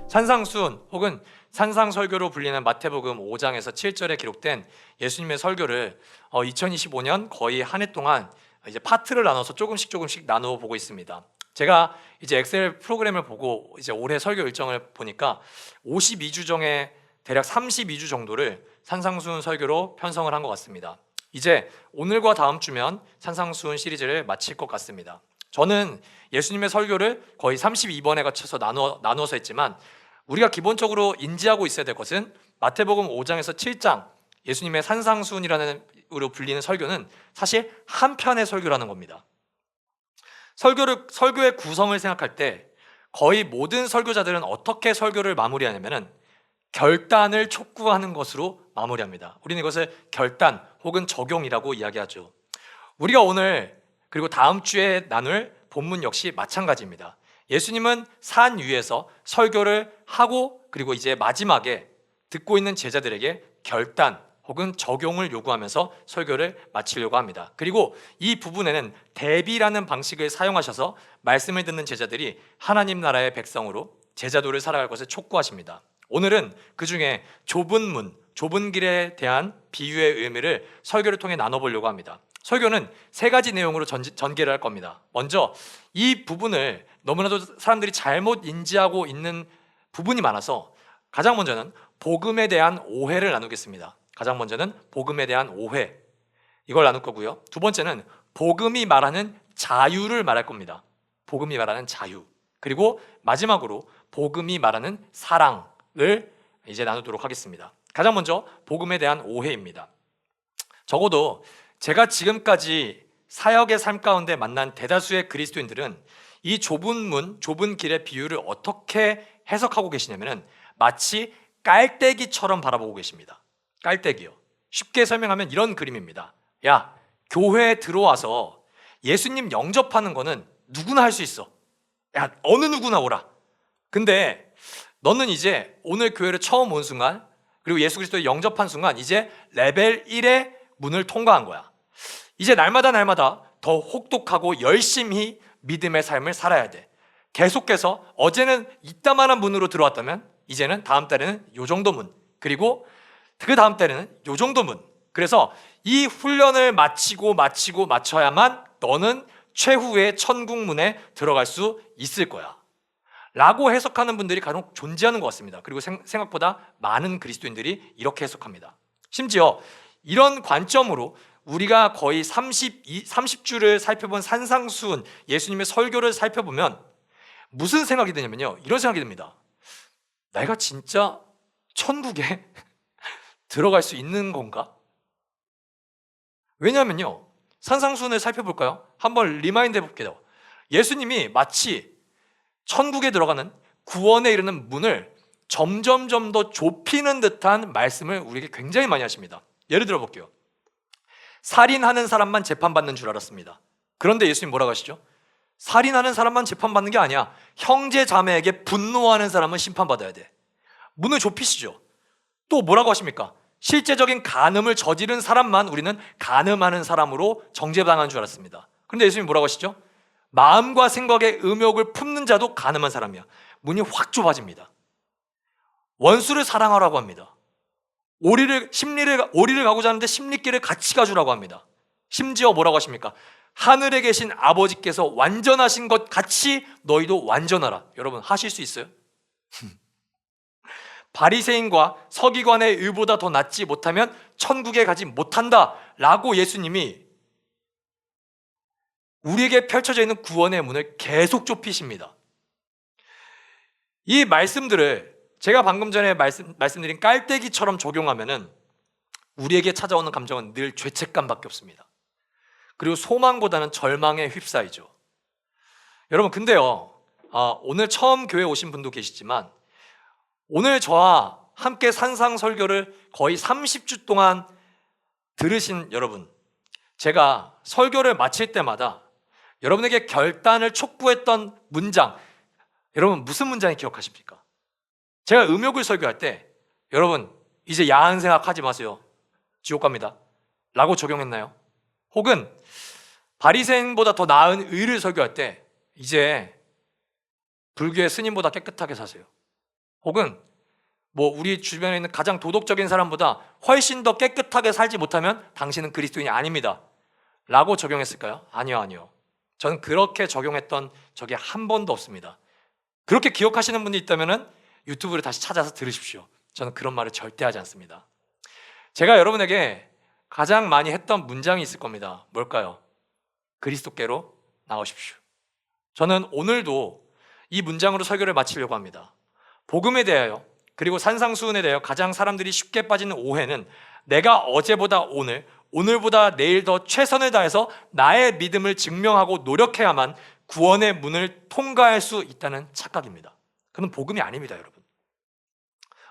산상수훈 혹은 산상설교로 불리는 마태복음 5장에서 7절에 기록된 예수님의 설교를 2025년 거의 한 해 동안 이제 파트를 나눠서 조금씩 나누어 보고 있습니다. 제가 이제 엑셀 프로그램을 보고 이제 올해 설교 일정을 보니까 52주 중에 대략 32주 정도를 산상수훈 설교로 편성을 한 것 같습니다. 이제 오늘과 다음 주면 산상수훈 시리즈를 마칠 것 같습니다. 저는 예수님의 설교를 거의 32번에 거쳐서 나누어서 했지만 우리가 기본적으로 인지하고 있어야 될 것은 마태복음 5장에서 7장 예수님의 산상수훈이라는 으로 불리는 설교는 사실 한 편의 설교라는 겁니다. 설교의 구성을 생각할 때 거의 모든 설교자들은 어떻게 설교를 마무리하냐면은 결단을 촉구하는 것으로 마무리합니다. 우리는 이것을 결단 혹은 적용이라고 이야기하죠. 우리가 오늘 그리고 다음 주에 나눌 본문 역시 마찬가지입니다. 예수님은 산 위에서 설교를 하고 그리고 이제 마지막에 듣고 있는 제자들에게 결단 혹은 적용을 요구하면서 설교를 마치려고 합니다. 그리고 이 부분에는 대비라는 방식을 사용하셔서 말씀을 듣는 제자들이 하나님 나라의 백성으로 제자도를 살아갈 것을 촉구하십니다. 오늘은 그 중에 좁은 길에 대한 비유의 의미를 설교를 통해 나눠보려고 합니다. 설교는 세 가지 내용으로 전개를 할 겁니다. 먼저 이 부분을 너무나도 사람들이 잘못 인지하고 있는 부분이 많아서 가장 먼저는 복음에 대한 오해를 나누겠습니다. 가장 먼저는 복음에 대한 오해, 이걸 나눌 거고요. 두 번째는 복음이 말하는 자유를 말할 겁니다. 복음이 말하는 자유. 그리고 마지막으로 복음이 말하는 사랑을 이제 나누도록 하겠습니다. 가장 먼저 복음에 대한 오해입니다. 적어도 제가 지금까지 사역의 삶 가운데 만난 대다수의 그리스도인들은 이 좁은 길의 비유를 어떻게 해석하고 계시냐면은 마치 깔때기처럼 바라보고 계십니다. 깔때기요. 쉽게 설명하면 이런 그림입니다. 야, 교회에 들어와서 예수님 영접하는 거는 누구나 할 수 있어. 야, 어느 누구나 오라. 근데 너는 이제 오늘 교회를 처음 온 순간 그리고 예수 그리스도를 영접한 순간 이제 레벨 1의 문을 통과한 거야. 이제 날마다 더 혹독하고 열심히 믿음의 삶을 살아야 돼. 계속해서 어제는 이따만한 문으로 들어왔다면 이제는 다음 달에는 요 정도 문, 그리고 그 다음 달에는 요 정도 문. 그래서 이 훈련을 마쳐야만 너는 최후의 천국문에 들어갈 수 있을 거야 라고 해석하는 분들이 간혹 존재하는 것 같습니다. 그리고 생각보다 많은 그리스도인들이 이렇게 해석합니다. 심지어 이런 관점으로 우리가 거의 30주를 살펴본 산상수훈 예수님의 설교를 살펴보면 무슨 생각이 드냐면요, 이런 생각이 듭니다. 내가 진짜 천국에 들어갈 수 있는 건가? 왜냐하면요, 산상수훈을 살펴볼까요? 한번 리마인드 해볼게요. 예수님이 마치 천국에 들어가는 구원에 이르는 문을 점점 더 좁히는 듯한 말씀을 우리에게 굉장히 많이 하십니다. 예를 들어 볼게요. 살인하는 사람만 재판받는 줄 알았습니다. 그런데 예수님 뭐라고 하시죠? 살인하는 사람만 재판받는 게 아니야. 형제 자매에게 분노하는 사람은 심판받아야 돼. 문을 좁히시죠. 또 뭐라고 하십니까? 실제적인 간음을 저지른 사람만 우리는 간음하는 사람으로 정죄당한 줄 알았습니다. 그런데 예수님 뭐라고 하시죠? 마음과 생각의 음욕을 품는 자도 간음한 사람이야. 문이 확 좁아집니다. 원수를 사랑하라고 합니다. 오리를 가고자 하는데 심리길을 같이 가주라고 합니다. 심지어 뭐라고 하십니까? 하늘에 계신 아버지께서 완전하신 것 같이 너희도 완전하라. 여러분 하실 수 있어요? 바리새인과 서기관의 의보다 더 낫지 못하면 천국에 가지 못한다 라고 예수님이 우리에게 펼쳐져 있는 구원의 문을 계속 좁히십니다. 이 말씀들을 제가 방금 전에 말씀드린 깔때기처럼 적용하면은 우리에게 찾아오는 감정은 늘 죄책감밖에 없습니다. 그리고 소망보다는 절망에 휩싸이죠. 여러분 근데요, 오늘 처음 교회 오신 분도 계시지만 오늘 저와 함께 산상 설교를 거의 30주 동안 들으신 여러분, 제가 설교를 마칠 때마다 여러분에게 결단을 촉구했던 문장, 여러분 무슨 문장이 기억하십니까? 제가 음욕을 설교할 때 여러분 이제 야한 생각하지 마세요, 지옥 갑니다 라고 적용했나요? 혹은 바리새인보다 더 나은 의를 설교할 때 이제 불교의 스님보다 깨끗하게 사세요, 혹은 우리 주변에 있는 가장 도덕적인 사람보다 훨씬 더 깨끗하게 살지 못하면 당신은 그리스도인이 아닙니다 라고 적용했을까요? 아니요. 저는 그렇게 적용했던 적이 한 번도 없습니다. 그렇게 기억하시는 분이 있다면 유튜브를 다시 찾아서 들으십시오. 저는 그런 말을 절대 하지 않습니다. 제가 여러분에게 가장 많이 했던 문장이 있을 겁니다. 뭘까요? 그리스도께로 나오십시오. 저는 오늘도 이 문장으로 설교를 마치려고 합니다. 복음에 대하여, 그리고 산상수훈에 대하여 가장 사람들이 쉽게 빠지는 오해는 내가 어제보다 오늘, 오늘보다 내일 더 최선을 다해서 나의 믿음을 증명하고 노력해야만 구원의 문을 통과할 수 있다는 착각입니다. 그건 복음이 아닙니다, 여러분.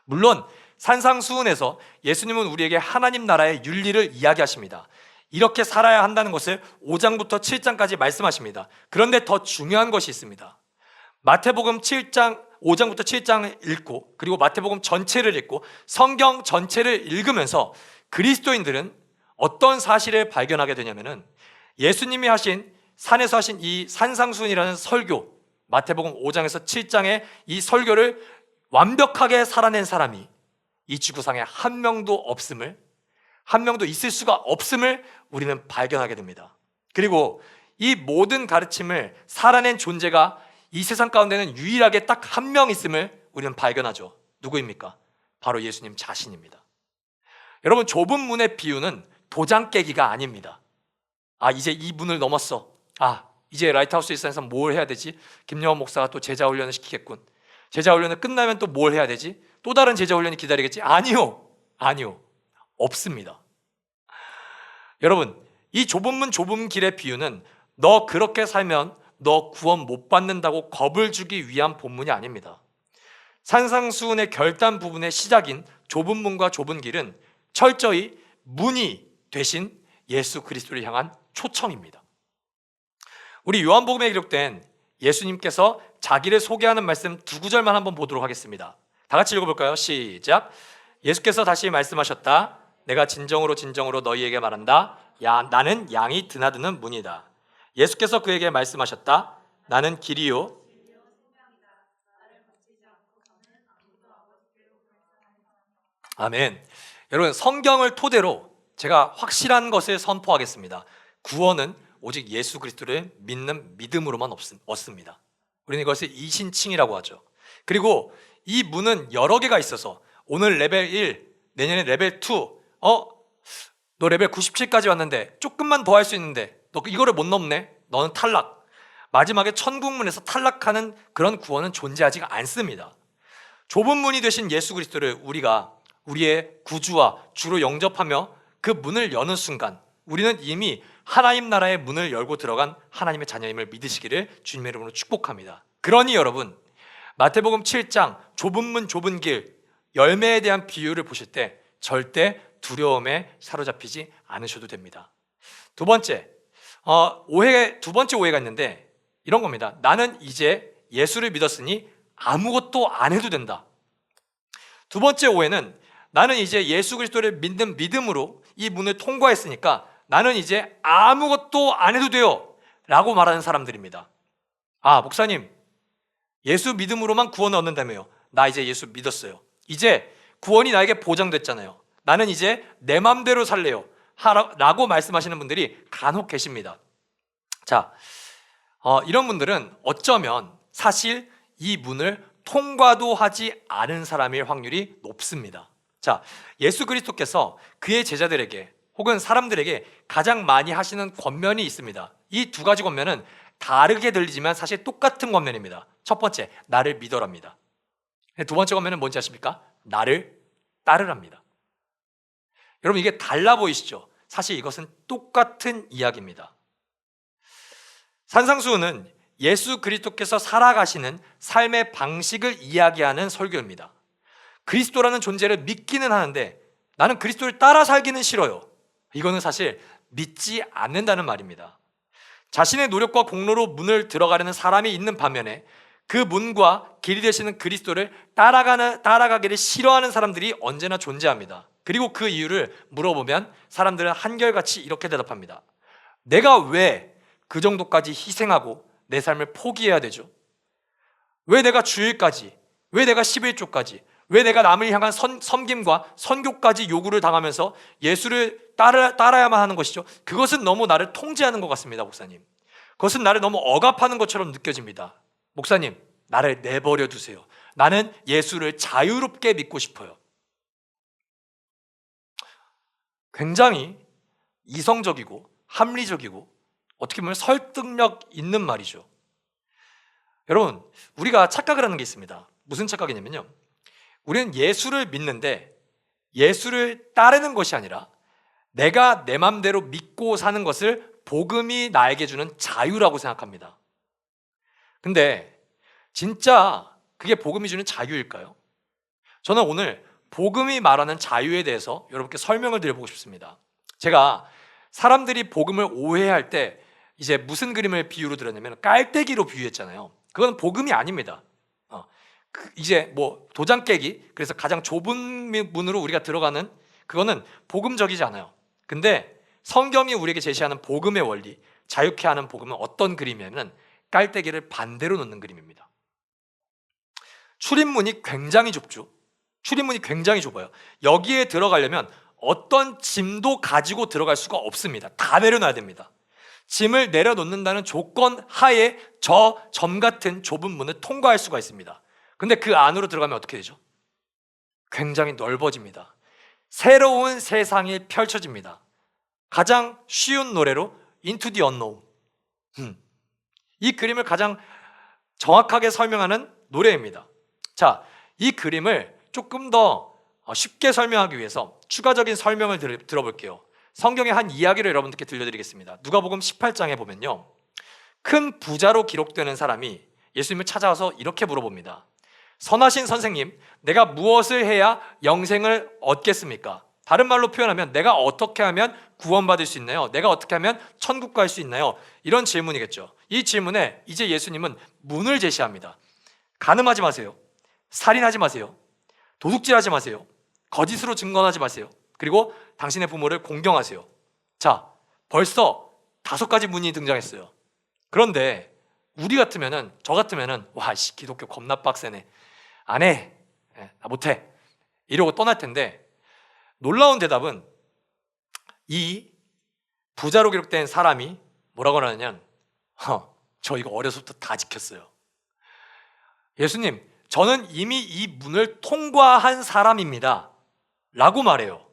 물론 산상수훈에서 예수님은 우리에게 하나님 나라의 윤리를 이야기하십니다. 이렇게 살아야 한다는 것을 5장부터 7장까지 말씀하십니다. 그런데 더 중요한 것이 있습니다. 마태복음 5장부터 7장을 읽고, 그리고 마태복음 전체를 읽고 성경 전체를 읽으면서 그리스도인들은 어떤 사실을 발견하게 되냐면은 예수님이 하신 산에서 하신 이 산상수훈이라는 설교, 마태복음 5장에서 7장의 이 설교를 완벽하게 살아낸 사람이 이 지구상에 한 명도 없음을, 한 명도 있을 수가 없음을 우리는 발견하게 됩니다. 그리고 이 모든 가르침을 살아낸 존재가 이 세상 가운데는 유일하게 딱 한 명 있음을 우리는 발견하죠. 누구입니까? 바로 예수님 자신입니다. 여러분, 좁은 문의 비유는 도장 깨기가 아닙니다. 이제 이 문을 넘었어. 이제 라이트하우스 일산에서 뭘 해야 되지? 김영원 목사가 또 제자 훈련을 시키겠군. 제자 훈련을 끝나면 또 뭘 해야 되지? 또 다른 제자 훈련이 기다리겠지? 아니요. 없습니다. 여러분, 이 좁은 문 좁은 길의 비유는 너 그렇게 살면 너 구원 못 받는다고 겁을 주기 위한 본문이 아닙니다. 산상수훈의 결단 부분의 시작인 좁은 문과 좁은 길은 철저히 문이 되신 예수 그리스도를 향한 초청입니다. 우리 요한복음에 기록된 예수님께서 자기를 소개하는 말씀 두 구절만 한번 보도록 하겠습니다. 다 같이 읽어볼까요? 시작. 예수께서 다시 말씀하셨다. 내가 진정으로 너희에게 말한다. 나는 양이 드나드는 문이다. 예수께서 그에게 말씀하셨다. 나는 길이요. 아멘. 여러분, 성경을 토대로 제가 확실한 것을 선포하겠습니다. 구원은 오직 예수 그리스도를 믿는 믿음으로만 얻습니다. 우리는 이것을 이신칭이라고 하죠. 그리고 이 문은 여러 개가 있어서 오늘 레벨 1, 내년에 레벨 2, 너 레벨 97까지 왔는데 조금만 더 할 수 있는데 너 이거를 못 넘네? 너는 탈락. 마지막에 천국문에서 탈락하는 그런 구원은 존재하지 않습니다. 좁은 문이 되신 예수 그리스도를 우리가 우리의 구주와 주로 영접하며 그 문을 여는 순간 우리는 이미 하나님 나라의 문을 열고 들어간 하나님의 자녀임을 믿으시기를 주님의 이름으로 축복합니다. 그러니 여러분, 마태복음 7장 좁은 문 좁은 길 열매에 대한 비유를 보실 때 절대 두려움에 사로잡히지 않으셔도 됩니다. 두 번째 오해가 있는데 이런 겁니다. 나는 이제 예수를 믿었으니 아무것도 안 해도 된다. 두 번째 오해는 나는 이제 예수 그리스도를 믿는 믿음으로 이 문을 통과했으니까 나는 이제 아무것도 안 해도 돼요 라고 말하는 사람들입니다. 목사님, 예수 믿음으로만 구원을 얻는다며요. 나 이제 예수 믿었어요. 이제 구원이 나에게 보장됐잖아요. 나는 이제 내 맘대로 살래요 라고 말씀하시는 분들이 간혹 계십니다. 자, 이런 분들은 어쩌면 사실 이 문을 통과도 하지 않은 사람일 확률이 높습니다. 자, 예수 그리스도께서 그의 제자들에게 혹은 사람들에게 가장 많이 하시는 권면이 있습니다. 이 두 가지 권면은 다르게 들리지만 사실 똑같은 권면입니다. 첫 번째, 나를 믿어랍니다. 두 번째 권면은 뭔지 아십니까? 나를 따르랍니다. 여러분, 이게 달라 보이시죠? 사실 이것은 똑같은 이야기입니다. 산상수훈은 예수 그리스도께서 살아가시는 삶의 방식을 이야기하는 설교입니다. 그리스도라는 존재를 믿기는 하는데 나는 그리스도를 따라 살기는 싫어요. 이거는 사실 믿지 않는다는 말입니다. 자신의 노력과 공로로 문을 들어가려는 사람이 있는 반면에 그 문과 길이 되시는 그리스도를 따라가기를 싫어하는 사람들이 언제나 존재합니다. 그리고 그 이유를 물어보면 사람들은 한결같이 이렇게 대답합니다. 내가 왜 그 정도까지 희생하고 내 삶을 포기해야 되죠? 왜 내가 주일까지, 왜 내가 11조까지, 왜 내가 남을 향한 섬김과 선교까지 요구를 당하면서 예수를 따라야만 하는 것이죠? 그것은 너무 나를 통제하는 것 같습니다, 목사님. 그것은 나를 너무 억압하는 것처럼 느껴집니다. 목사님, 나를 내버려 두세요. 나는 예수를 자유롭게 믿고 싶어요. 굉장히 이성적이고 합리적이고 어떻게 보면 설득력 있는 말이죠. 여러분, 우리가 착각을 하는 게 있습니다. 무슨 착각이냐면요, 우리는 예수를 믿는데 예수를 따르는 것이 아니라 내가 내 맘대로 믿고 사는 것을 복음이 나에게 주는 자유라고 생각합니다. 근데 진짜 그게 복음이 주는 자유일까요? 저는 오늘 복음이 말하는 자유에 대해서 여러분께 설명을 드려보고 싶습니다. 제가 사람들이 복음을 오해할 때 이제 무슨 그림을 비유로 들었냐면 깔때기로 비유했잖아요. 그건 복음이 아닙니다. 이제 뭐 도장 깨기, 그래서 가장 좁은 문으로 우리가 들어가는, 그거는 복음적이지 않아요. 근데 성경이 우리에게 제시하는 복음의 원리, 자유케 하는 복음은 어떤 그림이냐면 깔때기를 반대로 놓는 그림입니다. 출입문이 굉장히 좁죠. 출입문이 굉장히 좁아요. 여기에 들어가려면 어떤 짐도 가지고 들어갈 수가 없습니다. 다 내려놔야 됩니다. 짐을 내려놓는다는 조건 하에 저 점 같은 좁은 문을 통과할 수가 있습니다. 근데 그 안으로 들어가면 어떻게 되죠? 굉장히 넓어집니다. 새로운 세상이 펼쳐집니다. 가장 쉬운 노래로 Into the Unknown, 이 그림을 가장 정확하게 설명하는 노래입니다. 자, 이 그림을 조금 더 쉽게 설명하기 위해서 추가적인 설명을 들어볼게요. 성경의 한 이야기를 여러분들께 들려드리겠습니다. 누가복음 18장에 보면요, 큰 부자로 기록되는 사람이 예수님을 찾아와서 이렇게 물어봅니다. 선하신 선생님, 내가 무엇을 해야 영생을 얻겠습니까? 다른 말로 표현하면 내가 어떻게 하면 구원받을 수 있나요? 내가 어떻게 하면 천국 갈 수 있나요? 이런 질문이겠죠. 이 질문에 이제 예수님은 문을 제시합니다. 간음하지 마세요. 살인하지 마세요. 도둑질하지 마세요. 거짓으로 증언하지 마세요. 그리고 당신의 부모를 공경하세요. 자, 벌써 5가지 문이 등장했어요. 그런데 우리 같으면은, 저 같으면은, 와, 기독교 겁나 빡세네, 안 해, 나 못해, 이러고 떠날 텐데, 놀라운 대답은 이 부자로 기록된 사람이 뭐라고 하냐면, 저 이거 어려서부터 다 지켰어요. 예수님, 저는 이미 이 문을 통과한 사람입니다 라고 말해요.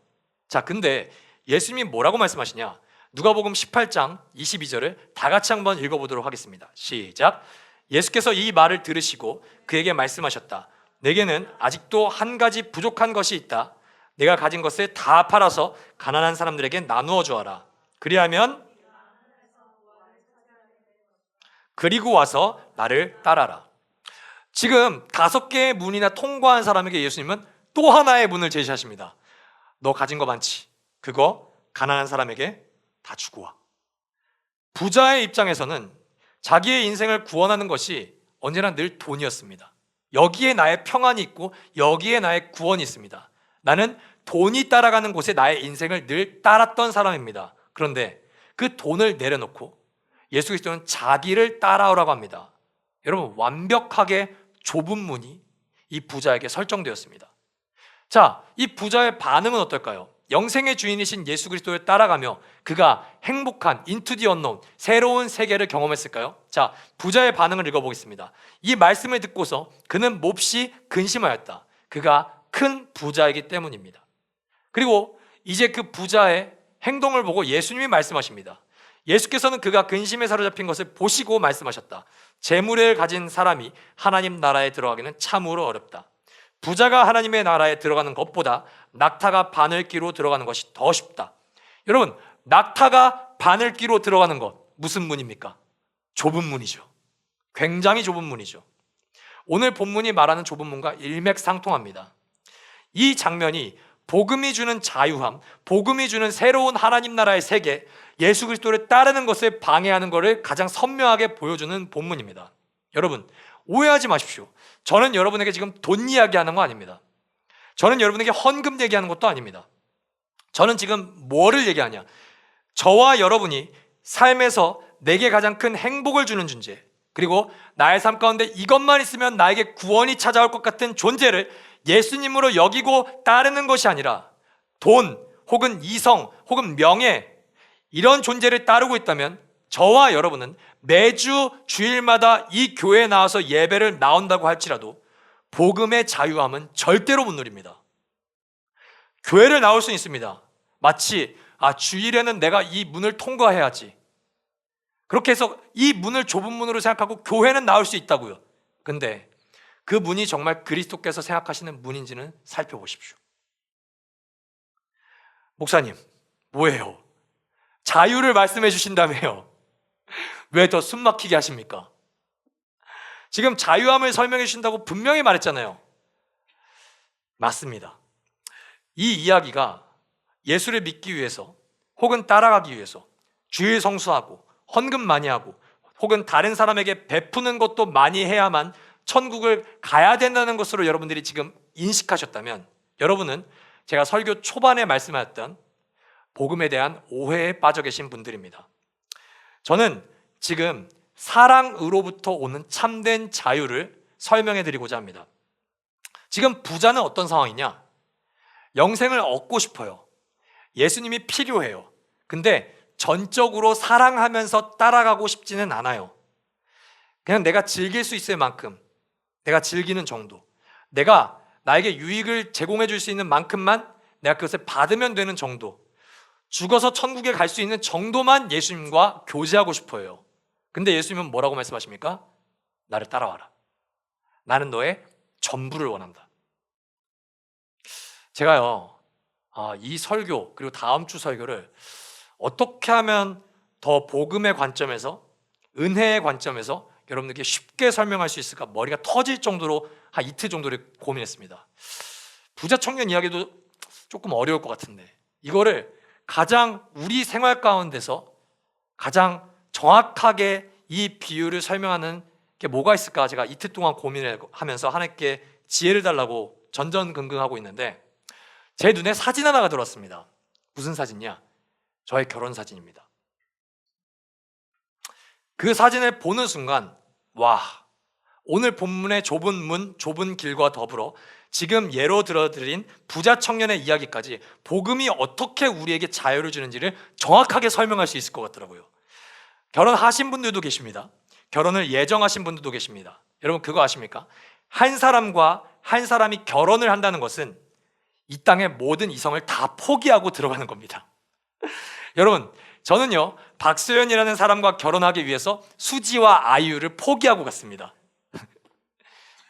자, 근데 예수님이 뭐라고 말씀하시냐? 누가복음 18장 22절을 다 같이 한번 읽어보도록 하겠습니다. 시작. 예수께서 이 말을 들으시고 그에게 말씀하셨다. 내게는 아직도 한 가지 부족한 것이 있다. 내가 가진 것을 다 팔아서 가난한 사람들에게 나누어 주어라. 그리고 와서 나를 따라라. 지금 5개의 문이나 통과한 사람에게 예수님은 또 하나의 문을 제시하십니다. 너 가진 거 많지? 그거 가난한 사람에게 다 주고 와. 부자의 입장에서는 자기의 인생을 구원하는 것이 언제나 늘 돈이었습니다. 여기에 나의 평안이 있고 여기에 나의 구원이 있습니다. 나는 돈이 따라가는 곳에 나의 인생을 늘 따랐던 사람입니다. 그런데 그 돈을 내려놓고 예수 그리스도는 자기를 따라오라고 합니다. 여러분, 완벽하게 좁은 문이 이 부자에게 설정되었습니다. 자, 이 부자의 반응은 어떨까요? 영생의 주인이신 예수 그리스도를 따라가며 그가 행복한 into the unknown, 새로운 세계를 경험했을까요? 자, 부자의 반응을 읽어보겠습니다. 이 말씀을 듣고서 그는 몹시 근심하였다. 그가 큰 부자이기 때문입니다. 그리고 이제 그 부자의 행동을 보고 예수님이 말씀하십니다. 예수께서는 그가 근심에 사로잡힌 것을 보시고 말씀하셨다. 재물을 가진 사람이 하나님 나라에 들어가기는 참으로 어렵다. 부자가 하나님의 나라에 들어가는 것보다 낙타가 바늘기로 들어가는 것이 더 쉽다. 여러분, 낙타가 바늘기로 들어가는 것, 무슨 문입니까? 좁은 문이죠. 굉장히 좁은 문이죠. 오늘 본문이 말하는 좁은 문과 일맥상통합니다. 이 장면이 복음이 주는 자유함, 복음이 주는 새로운 하나님 나라의 세계, 예수 그리스도를 따르는 것을 방해하는 것을 가장 선명하게 보여주는 본문입니다. 여러분, 오해하지 마십시오. 저는 여러분에게 지금 돈 이야기하는 거 아닙니다. 저는 여러분에게 헌금 얘기하는 것도 아닙니다. 저는 지금 뭐를 얘기하냐? 저와 여러분이 삶에서 내게 가장 큰 행복을 주는 존재, 그리고 나의 삶 가운데 이것만 있으면 나에게 구원이 찾아올 것 같은 존재를 예수님으로 여기고 따르는 것이 아니라 돈 혹은 이성 혹은 명예, 이런 존재를 따르고 있다면 저와 여러분은 매주 주일마다 이 교회에 나와서 예배를 나온다고 할지라도 복음의 자유함은 절대로 못 누립니다. 교회를 나올 수는 있습니다. 마치 주일에는 내가 이 문을 통과해야지, 그렇게 해서 이 문을 좁은 문으로 생각하고 교회는 나올 수 있다고요. 근데 그 문이 정말 그리스도께서 생각하시는 문인지는 살펴보십시오. 목사님, 뭐예요? 자유를 말씀해 주신다며요. 왜 더 숨막히게 하십니까? 지금 자유함을 설명해 주신다고 분명히 말했잖아요. 맞습니다. 이 이야기가 예수를 믿기 위해서 혹은 따라가기 위해서 주일 성수하고 헌금 많이 하고 혹은 다른 사람에게 베푸는 것도 많이 해야만 천국을 가야 된다는 것으로 여러분들이 지금 인식하셨다면, 여러분은 제가 설교 초반에 말씀하셨던 복음에 대한 오해에 빠져 계신 분들입니다. 저는 지금 사랑으로부터 오는 참된 자유를 설명해 드리고자 합니다. 지금 부자는 어떤 상황이냐? 영생을 얻고 싶어요. 예수님이 필요해요. 근데 전적으로 사랑하면서 따라가고 싶지는 않아요. 그냥 내가 즐길 수 있을 만큼, 내가 즐기는 정도, 내가 나에게 유익을 제공해 줄 수 있는 만큼만 내가 그것을 받으면 되는 정도, 죽어서 천국에 갈 수 있는 정도만 예수님과 교제하고 싶어요. 근데 예수님은 뭐라고 말씀하십니까? 나를 따라와라. 나는 너의 전부를 원한다. 제가요, 이 설교 그리고 다음 주 설교를 어떻게 하면 더 복음의 관점에서, 은혜의 관점에서 여러분들께 쉽게 설명할 수 있을까 머리가 터질 정도로 한 이틀 정도를 고민했습니다. 부자 청년 이야기도 조금 어려울 것 같은데 이거를 가장 우리 생활 가운데서 가장 정확하게 이 비유를 설명하는 게 뭐가 있을까 제가 이틀 동안 고민을 하면서 하나님께 지혜를 달라고 전전긍긍하고 있는데, 제 눈에 사진 하나가 들어왔습니다. 무슨 사진이냐? 저의 결혼 사진입니다. 그 사진을 보는 순간, 와, 오늘 본문의 좁은 문, 좁은 길과 더불어 지금 예로 들어드린 부자 청년의 이야기까지 복음이 어떻게 우리에게 자유를 주는지를 정확하게 설명할 수 있을 것 같더라고요. 결혼하신 분들도 계십니다. 결혼을 예정하신 분들도 계십니다. 여러분 그거 아십니까? 한 사람과 한 사람이 결혼을 한다는 것은 이 땅의 모든 이성을 다 포기하고 들어가는 겁니다. 여러분, 저는요 박소연이라는 사람과 결혼하기 위해서 수지와 아이유를 포기하고 갔습니다.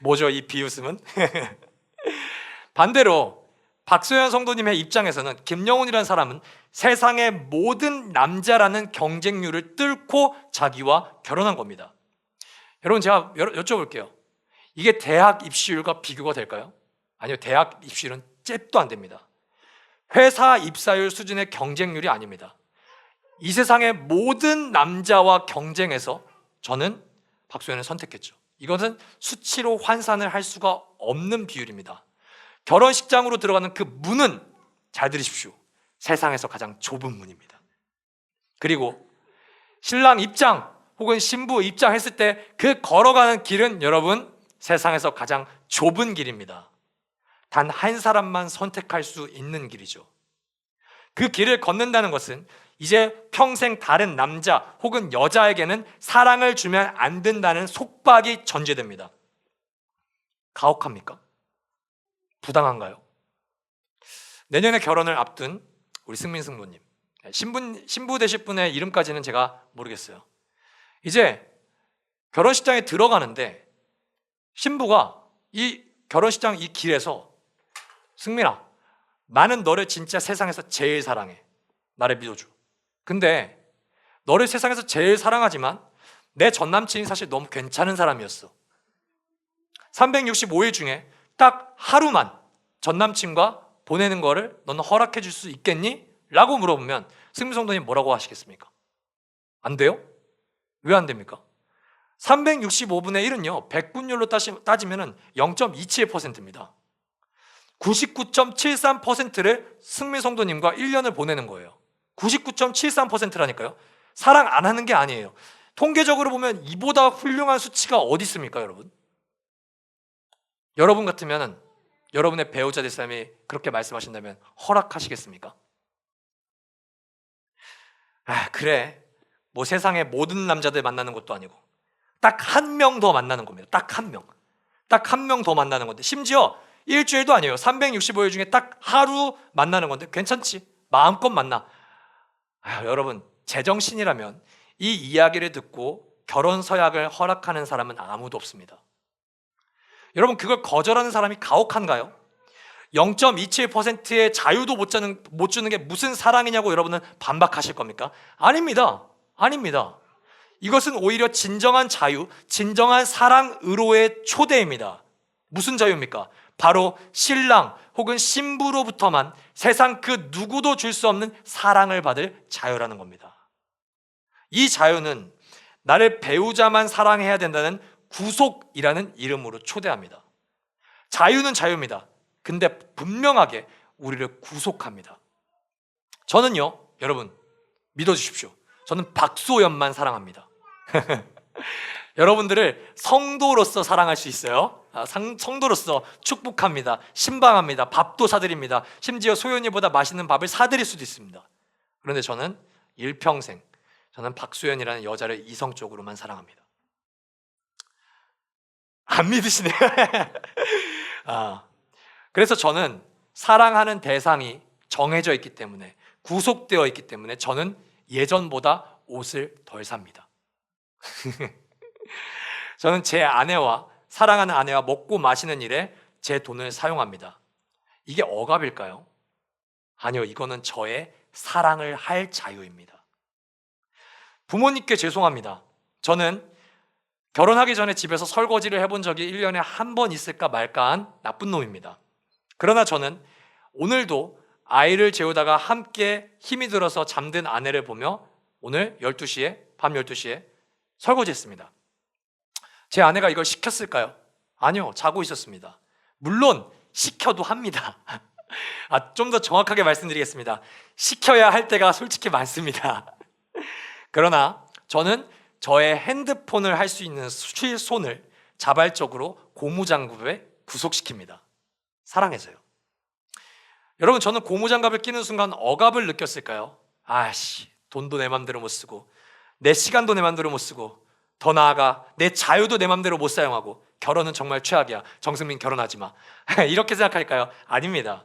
뭐죠 이 비웃음은? 반대로 박소연 성도님의 입장에서는 김영훈이라는 사람은 세상의 모든 남자라는 경쟁률을 뚫고 자기와 결혼한 겁니다. 여러분 제가 여쭤볼게요. 이게 대학 입시율과 비교가 될까요? 아니요, 대학 입시율은 잽도 안 됩니다. 회사 입사율 수준의 경쟁률이 아닙니다. 이 세상의 모든 남자와 경쟁해서 저는 박소연을 선택했죠. 이것은 수치로 환산을 할 수가 없는 비율입니다. 결혼식장으로 들어가는 그 문은, 잘 들으십시오, 세상에서 가장 좁은 문입니다. 그리고 신랑 입장 혹은 신부 입장했을 때 그 걸어가는 길은 여러분 세상에서 가장 좁은 길입니다. 단 한 사람만 선택할 수 있는 길이죠. 그 길을 걷는다는 것은 이제 평생 다른 남자 혹은 여자에게는 사랑을 주면 안 된다는 속박이 전제됩니다. 가혹합니까? 부당한가요? 내년에 결혼을 앞둔 우리 승민 승부님, 신부 되실 분의 이름까지는 제가 모르겠어요. 이제 결혼식장에 들어가는데 신부가 이 결혼식장 이 길에서, 승민아, 나는 너를 진짜 세상에서 제일 사랑해, 나를 믿어줘. 근데 너를 세상에서 제일 사랑하지만 내 전남친이 사실 너무 괜찮은 사람이었어. 365일 중에 딱 하루만 전남친과 보내는 거를 너는 허락해 줄 수 있겠니? 라고 물어보면 승민성도님 뭐라고 하시겠습니까? 안 돼요? 왜 안 됩니까? 365분의 1은요 100분율로 따지면 0.27%입니다 99.73%를 승민성도님과 1년을 보내는 거예요 99.73%라니까요 사랑 안 하는 게 아니에요 통계적으로 보면 이보다 훌륭한 수치가 어디 있습니까 여러분? 여러분 같으면 여러분의 배우자 될 사람이 그렇게 말씀하신다면 허락하시겠습니까? 그래 뭐 세상의 모든 남자들 만나는 것도 아니고 딱 한 명 더 만나는 겁니다 딱 한 명 더 만나는 건데 심지어 일주일도 아니에요 365일 중에 딱 하루 만나는 건데 괜찮지 마음껏 만나 여러분 제정신이라면 이 이야기를 듣고 결혼 서약을 허락하는 사람은 아무도 없습니다 여러분 그걸 거절하는 사람이 가혹한가요? 0.27%의 자유도 못 주는 게 무슨 사랑이냐고 여러분은 반박하실 겁니까? 아닙니다 이것은 오히려 진정한 자유, 진정한 사랑으로의 초대입니다 무슨 자유입니까? 바로 신랑 혹은 신부로부터만 세상 그 누구도 줄 수 없는 사랑을 받을 자유라는 겁니다 이 자유는 나를 배우자만 사랑해야 된다는 구속이라는 이름으로 초대합니다 자유는 자유입니다 근데 분명하게 우리를 구속합니다 저는요 여러분 믿어주십시오 저는 박소연만 사랑합니다 여러분들을 성도로서 사랑할 수 있어요 성도로서 축복합니다 신방합니다 밥도 사드립니다 심지어 소연이보다 맛있는 밥을 사드릴 수도 있습니다 그런데 저는 일평생 저는 박소연이라는 여자를 이성적으로만 사랑합니다 안 믿으시네요 그래서 저는 사랑하는 대상이 정해져 있기 때문에 구속되어 있기 때문에 저는 예전보다 옷을 덜 삽니다 저는 제 아내와 사랑하는 아내와 먹고 마시는 일에 제 돈을 사용합니다 이게 억압일까요? 아니요 이거는 저의 사랑을 할 자유입니다 부모님께 죄송합니다 저는 결혼하기 전에 집에서 설거지를 해본 적이 1년에 한 번 있을까 말까한 나쁜 놈입니다 그러나 저는 오늘도 아이를 재우다가 함께 힘이 들어서 잠든 아내를 보며 오늘 밤 12시에 설거지했습니다 제 아내가 이걸 시켰을까요? 아니요 자고 있었습니다 물론 시켜도 합니다 좀 더 정확하게 말씀드리겠습니다 시켜야 할 때가 솔직히 많습니다 그러나 저는 저의 핸드폰을 할 수 있는 손을 자발적으로 고무장갑에 구속시킵니다 사랑해서요 여러분 저는 고무장갑을 끼는 순간 억압을 느꼈을까요? 돈도 내 맘대로 못 쓰고 내 시간도 내 맘대로 못 쓰고 더 나아가 내 자유도 내 맘대로 못 사용하고 결혼은 정말 최악이야 정승민 결혼하지 마 이렇게 생각할까요? 아닙니다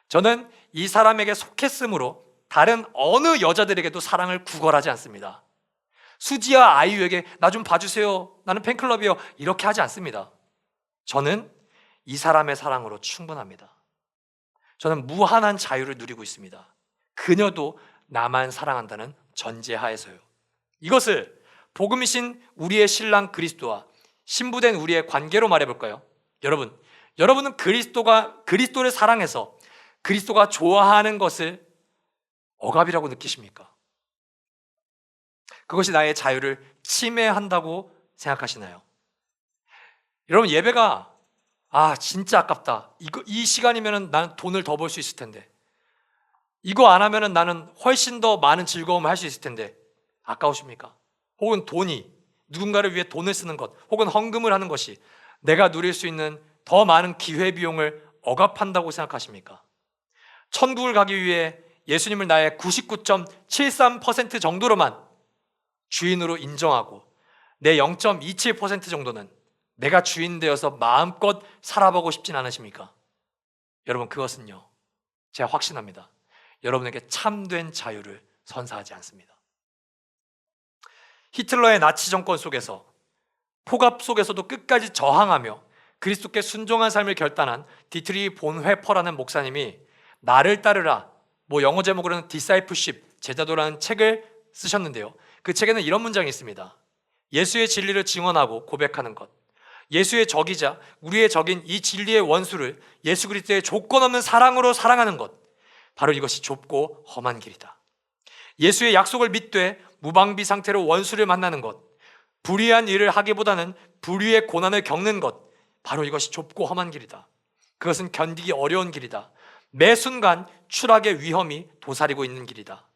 저는 이 사람에게 속했으므로 다른 어느 여자들에게도 사랑을 구걸하지 않습니다 수지와 아이유에게 나 좀 봐주세요 나는 팬클럽이요 이렇게 하지 않습니다 저는 이 사람의 사랑으로 충분합니다 저는 무한한 자유를 누리고 있습니다 그녀도 나만 사랑한다는 전제하에서요 이것을 복음이신 우리의 신랑 그리스도와 신부된 우리의 관계로 말해볼까요? 여러분은 그리스도를 사랑해서 그리스도가 좋아하는 것을 억압이라고 느끼십니까? 그것이 나의 자유를 침해한다고 생각하시나요? 여러분 예배가 진짜 아깝다 이 시간이면 나는 돈을 더 벌 수 있을 텐데 이거 안 하면 나는 훨씬 더 많은 즐거움을 할 수 있을 텐데 아까우십니까? 혹은 돈이 누군가를 위해 돈을 쓰는 것 혹은 헌금을 하는 것이 내가 누릴 수 있는 더 많은 기회비용을 억압한다고 생각하십니까? 천국을 가기 위해 예수님을 나의 99.73% 정도로만 주인으로 인정하고 내 0.27% 정도는 내가 주인 되어서 마음껏 살아보고 싶진 않으십니까? 여러분 그것은요 제가 확신합니다 여러분에게 참된 자유를 선사하지 않습니다 히틀러의 나치 정권 속에서 폭압 속에서도 끝까지 저항하며 그리스도께 순종한 삶을 결단한 디트리히 본 회퍼라는 목사님이 나를 따르라 영어 제목으로는 디사이플십 제자도라는 책을 쓰셨는데요 그 책에는 이런 문장이 있습니다 예수의 진리를 증언하고 고백하는 것 예수의 적이자 우리의 적인 이 진리의 원수를 예수 그리스도의 조건 없는 사랑으로 사랑하는 것 바로 이것이 좁고 험한 길이다 예수의 약속을 믿되 무방비 상태로 원수를 만나는 것, 불의한 일을 하기보다는 불의의 고난을 겪는 것, 바로 이것이 좁고 험한 길이다. 그것은 견디기 어려운 길이다. 매 순간 추락의 위험이 도사리고 있는 길이다.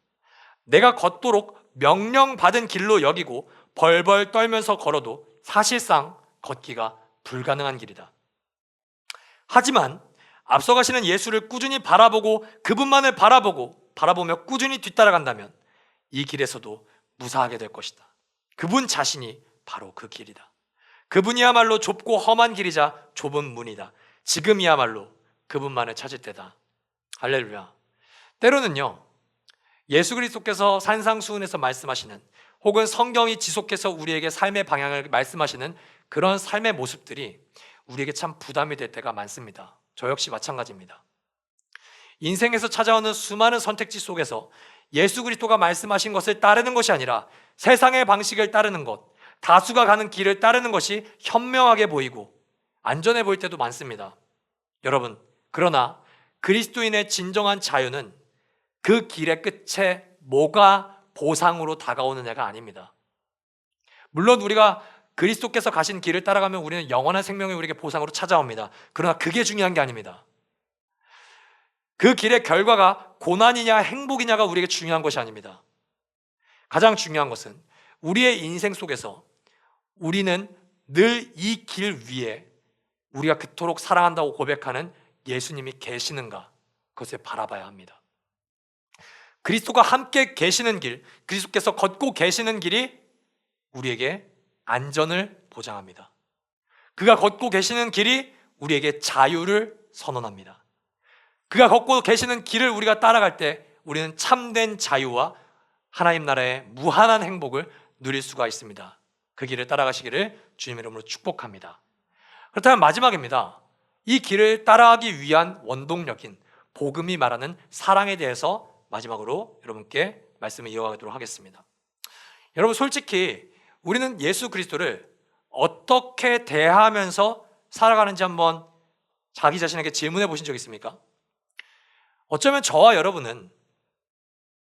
내가 걷도록 명령받은 길로 여기고 벌벌 떨면서 걸어도 사실상 걷기가 불가능한 길이다. 하지만 앞서 가시는 예수를 꾸준히 바라보고 그분만을 바라보며 꾸준히 뒤따라간다면 이 길에서도 무사하게 될 것이다. 그분 자신이 바로 그 길이다. 그분이야말로 좁고 험한 길이자 좁은 문이다. 지금이야말로 그분만을 찾을 때다. 할렐루야. 때로는요, 예수 그리스도께서 산상수훈에서 말씀하시는, 혹은 성경이 지속해서 우리에게 삶의 방향을 말씀하시는 그런 삶의 모습들이 우리에게 참 부담이 될 때가 많습니다. 저 역시 마찬가지입니다. 인생에서 찾아오는 수많은 선택지 속에서 예수 그리스도가 말씀하신 것을 따르는 것이 아니라 세상의 방식을 따르는 것, 다수가 가는 길을 따르는 것이 현명하게 보이고 안전해 보일 때도 많습니다. 여러분, 그러나 그리스도인의 진정한 자유는 그 길의 끝에 뭐가 보상으로 다가오는 애가 아닙니다. 물론 우리가 그리스도께서 가신 길을 따라가면 우리는 영원한 생명이 우리에게 보상으로 찾아옵니다. 그러나 그게 중요한 게 아닙니다. 그 길의 결과가 고난이냐 행복이냐가 우리에게 중요한 것이 아닙니다. 가장 중요한 것은 우리의 인생 속에서 우리는 늘 이 길 위에 우리가 그토록 사랑한다고 고백하는 예수님이 계시는가, 그것을 바라봐야 합니다. 그리스도가 함께 계시는 길, 그리스도께서 걷고 계시는 길이 우리에게 안전을 보장합니다. 그가 걷고 계시는 길이 우리에게 자유를 선언합니다. 그가 걷고 계시는 길을 우리가 따라갈 때 우리는 참된 자유와 하나님 나라의 무한한 행복을 누릴 수가 있습니다. 그 길을 따라가시기를 주님의 이름으로 축복합니다. 그렇다면 마지막입니다. 이 길을 따라가기 위한 원동력인 복음이 말하는 사랑에 대해서 마지막으로 여러분께 말씀을 이어가도록 하겠습니다. 여러분, 솔직히 우리는 예수 그리스도를 어떻게 대하면서 살아가는지 한번 자기 자신에게 질문해 보신 적 있습니까? 어쩌면 저와 여러분은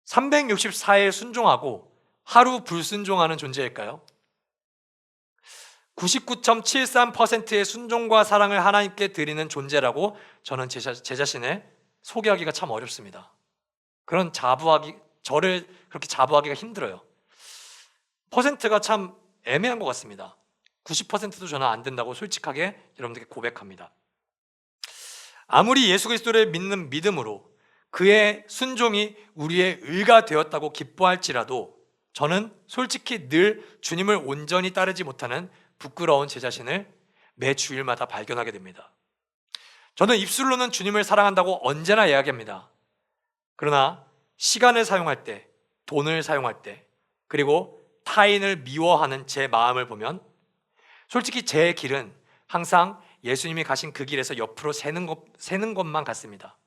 364일 순종하고 하루 불순종하는 존재일까요? 99.73%의 순종과 사랑을 하나님께 드리는 존재라고 저는 제 자신을 소개하기가 참 어렵습니다. 저를 그렇게 자부하기가 힘들어요. 퍼센트가 참 애매한 것 같습니다. 90%도 저는 안 된다고 솔직하게 여러분들께 고백합니다. 아무리 예수 그리스도를 믿는 믿음으로 그의 순종이 우리의 의가 되었다고 기뻐할지라도 저는 솔직히 늘 주님을 온전히 따르지 못하는 부끄러운 제 자신을 매 주일마다 발견하게 됩니다. 저는 입술로는 주님을 사랑한다고 언제나 이야기합니다. 그러나 시간을 사용할 때, 돈을 사용할 때, 그리고 타인을 미워하는 제 마음을 보면 솔직히 제 길은 항상 예수님이 가신 그 길에서 옆으로 새는 것만 같습니다.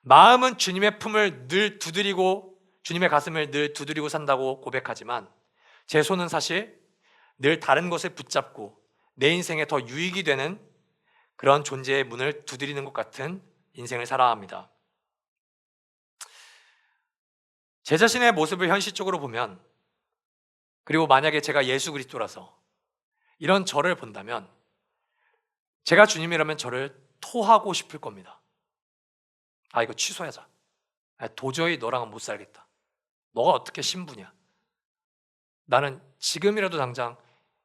마음은 주님의 품을 늘 두드리고 주님의 가슴을 늘 두드리고 산다고 고백하지만 제 손은 사실 늘 다른 것을 붙잡고 내 인생에 더 유익이 되는 그런 존재의 문을 두드리는 것 같은 인생을 살아갑니다. 제 자신의 모습을 현실적으로 보면, 그리고 만약에 제가 예수 그리스도라서 이런 저를 본다면 제가 주님이라면 저를 토하고 싶을 겁니다. 아, 이거 취소하자. 도저히 너랑은 못 살겠다. 너가 어떻게 신부냐? 나는 지금이라도 당장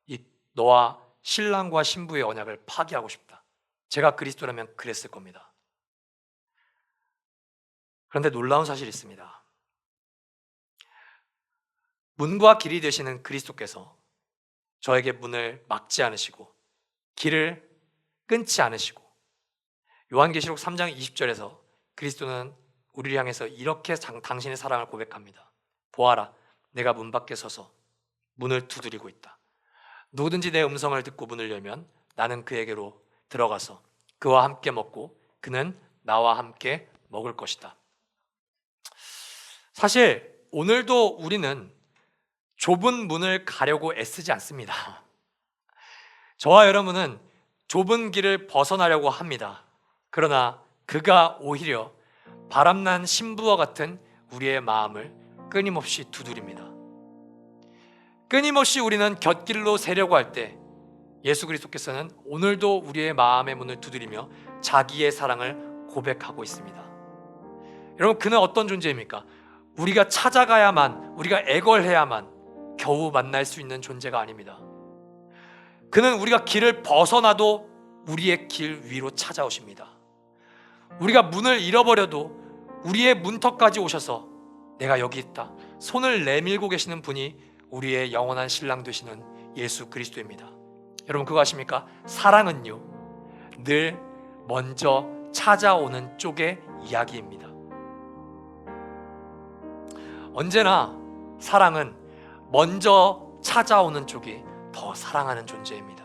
이 너와 신랑과 신부의 언약을 파기하고 싶다. 제가 그리스도라면 그랬을 겁니다. 그런데 놀라운 사실이 있습니다. 문과 길이 되시는 그리스도께서 저에게 문을 막지 않으시고 길을 끊지 않으시고, 요한계시록 3장 20절에서 그리스도는 우리를 향해서 이렇게 당신의 사랑을 고백합니다. 보아라, 내가 문 밖에 서서 문을 두드리고 있다. 누구든지 내 음성을 듣고 문을 열면 나는 그에게로 들어가서 그와 함께 먹고 그는 나와 함께 먹을 것이다. 사실 오늘도 우리는 좁은 문을 가려고 애쓰지 않습니다. 저와 여러분은 좁은 길을 벗어나려고 합니다. 그러나 그가 오히려 바람난 신부와 같은 우리의 마음을 끊임없이 두드립니다. 끊임없이 우리는 곁길로 새려고 할 때 예수 그리스도께서는 오늘도 우리의 마음의 문을 두드리며 자기의 사랑을 고백하고 있습니다. 여러분, 그는 어떤 존재입니까? 우리가 찾아가야만, 우리가 애걸해야만 겨우 만날 수 있는 존재가 아닙니다. 그는 우리가 길을 벗어나도 우리의 길 위로 찾아오십니다. 우리가 문을 잃어버려도 우리의 문턱까지 오셔서 내가 여기 있다, 손을 내밀고 계시는 분이 우리의 영원한 신랑 되시는 예수 그리스도입니다. 여러분, 그거 아십니까? 사랑은요, 늘 먼저 찾아오는 쪽의 이야기입니다. 언제나 사랑은 먼저 찾아오는 쪽이 더 사랑하는 존재입니다.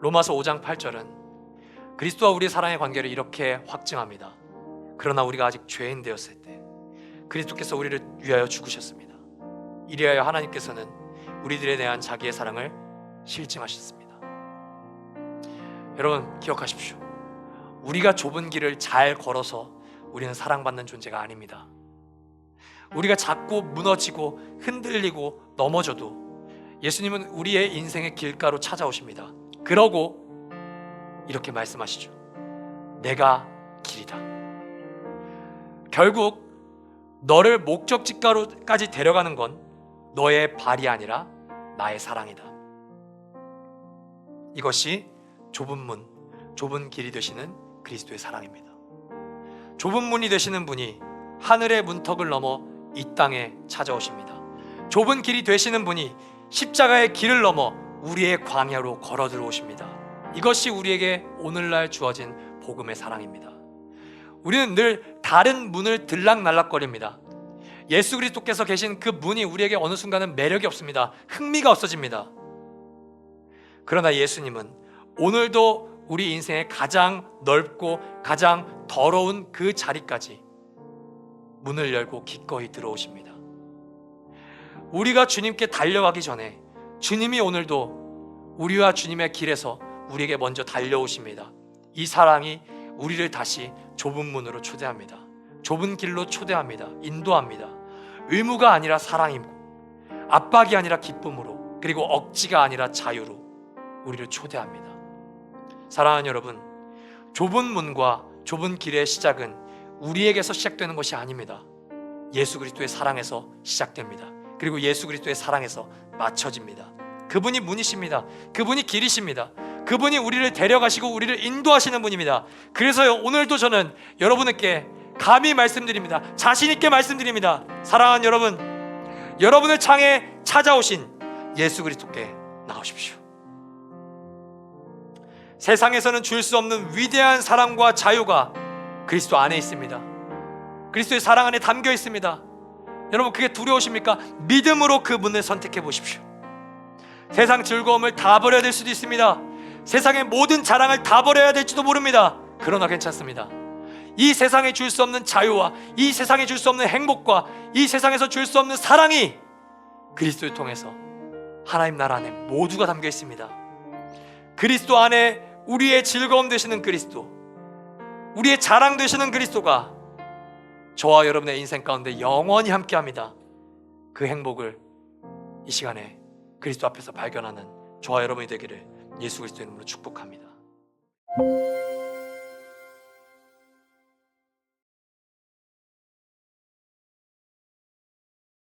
로마서 5장 8절은 그리스도와 우리의 사랑의 관계를 이렇게 확증합니다. 그러나 우리가 아직 죄인 되었을 때 그리스도께서 우리를 위하여 죽으셨습니다. 이리하여 하나님께서는 우리들에 대한 자기의 사랑을 실증하셨습니다. 여러분, 기억하십시오. 우리가 좁은 길을 잘 걸어서 우리는 사랑받는 존재가 아닙니다. 우리가 자꾸 무너지고 흔들리고 넘어져도 예수님은 우리의 인생의 길가로 찾아오십니다. 그러고 이렇게 말씀하시죠. 내가 길이다. 결국 너를 목적지까지 데려가는 건 너의 발이 아니라 나의 사랑이다. 이것이 좁은 문, 좁은 길이 되시는 그리스도의 사랑입니다. 좁은 문이 되시는 분이 하늘의 문턱을 넘어 이 땅에 찾아오십니다. 좁은 길이 되시는 분이 십자가의 길을 넘어 우리의 광야로 걸어 들어오십니다. 이것이 우리에게 오늘날 주어진 복음의 사랑입니다. 우리는 늘 다른 문을 들락날락거립니다. 예수 그리스도께서 계신 그 문이 우리에게 어느 순간은 매력이 없습니다. 흥미가 없어집니다. 그러나 예수님은 오늘도 우리 인생의 가장 넓고 가장 더러운 그 자리까지 문을 열고 기꺼이 들어오십니다. 우리가 주님께 달려가기 전에 주님이 오늘도 우리와 주님의 길에서 우리에게 먼저 달려오십니다. 이 사랑이 우리를 다시 좁은 문으로 초대합니다. 좁은 길로 초대합니다. 인도합니다. 의무가 아니라 사랑이고, 압박이 아니라 기쁨으로, 그리고 억지가 아니라 자유로 우리를 초대합니다. 사랑하는 여러분, 좁은 문과 좁은 길의 시작은 우리에게서 시작되는 것이 아닙니다. 예수 그리스도의 사랑에서 시작됩니다. 그리고 예수 그리스도의 사랑에서 맞춰집니다. 그분이 문이십니다. 그분이 길이십니다. 그분이 우리를 데려가시고 우리를 인도하시는 분입니다. 그래서 오늘도 저는 여러분에게 감히 말씀드립니다. 자신 있게 말씀드립니다. 사랑하는 여러분, 여러분을 향해 찾아오신 예수 그리스도께 나오십시오. 세상에서는 줄 수 없는 위대한 사랑과 자유가 그리스도 안에 있습니다. 그리스도의 사랑 안에 담겨 있습니다. 여러분, 그게 두려우십니까? 믿음으로 그 문을 선택해 보십시오. 세상 즐거움을 다 버려야 될 수도 있습니다. 세상의 모든 자랑을 다 버려야 될지도 모릅니다. 그러나 괜찮습니다. 이 세상에 줄 수 없는 자유와 이 세상에 줄 수 없는 행복과 이 세상에서 줄 수 없는 사랑이 그리스도를 통해서 하나님 나라 안에 모두가 담겨 있습니다. 그리스도 안에 우리의 즐거움 되시는 그리스도, 우리의 자랑 되시는 그리스도가 저와 여러분의 인생 가운데 영원히 함께합니다. 그 행복을 이 시간에 그리스도 앞에서 발견하는 저와 여러분이 되기를 예수 그리스도의 이름으로 축복합니다.